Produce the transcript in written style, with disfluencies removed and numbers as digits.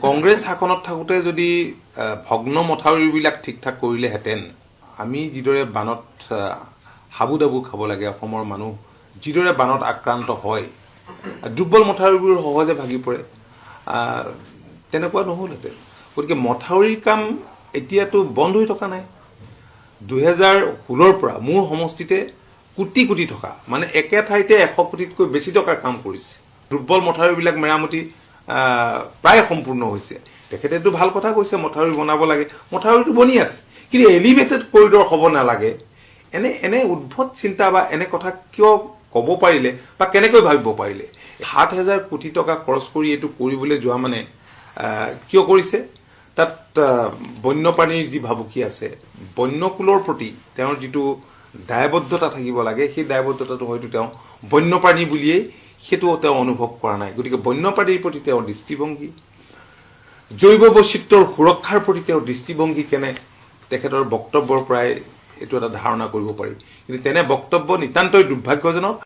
কংগ্ৰেছ শাসনত থাকোঁতে যদি ভগ্ন মথাউৰিবিলাক ঠিক ঠাক কৰিলেহেঁতেন আমি যিদৰে বানত হাবু দাবু খাব লাগে অসমৰ মানুহ যিদৰে বানত আক্ৰান্ত হয় দুৰ্বল মথাউৰিবোৰ সহজে ভাগি পৰে তেনেকুৱা নহ'লহেঁতেন গতিকে মথাউৰিৰ কাম এতিয়াতো বন্ধ হৈ থকা নাই 2016ৰ পৰা মোৰ সমষ্টিতে কোটি কোটি টকা মানে একে ঠাইতে 100 কোটিতকৈ বেছি টকাৰ কাম কৰিছে দুৰ্বল মথাউৰিবিলাক মেৰামতি প্ৰায় সম্পূৰ্ণ হৈছে তেখেতেতো ভাল কথা কৈছে মথাউৰি বনাব লাগে মথাউৰিটো বনি আছে কিন্তু এলিভেটেড কৰিডৰ হ'ব নালাগে এনে উদ্ভট চিন্তা বা এনে কথা কিয় ক'ব পাৰিলে বা কেনেকৈ ভাবিব পাৰিলে 7,000 কোটি টকা খৰচ কৰি এইটো কৰিবলৈ যোৱা মানে কিয় কৰিছে তাত বন্যপ্ৰাণীৰ যি ভাবুকি আছে বন্যকুলৰ প্ৰতি তেওঁৰ যিটো দায়বদ্ধতা থাকিব লাগে সেই দায়বদ্ধতাটো হয়তো তেওঁ বন্যপ্ৰাণী বুলিয়েই সেইটো তেওঁ অনুভৱ কৰা নাই গতিকে বন্যপ্ৰাণীৰ প্ৰতি তেওঁৰ দৃষ্টিভংগী জৈৱ বৈচিত্ৰ্যৰ সুৰক্ষাৰ প্ৰতি তেওঁৰ দৃষ্টিভংগী কেনে তেখেতৰ বক্তব্যৰ পৰাই এইটো এটা ধাৰণা কৰিব পাৰি কিন্তু তেনে বক্তব্য নিতান্তই দুৰ্ভাগ্যজনক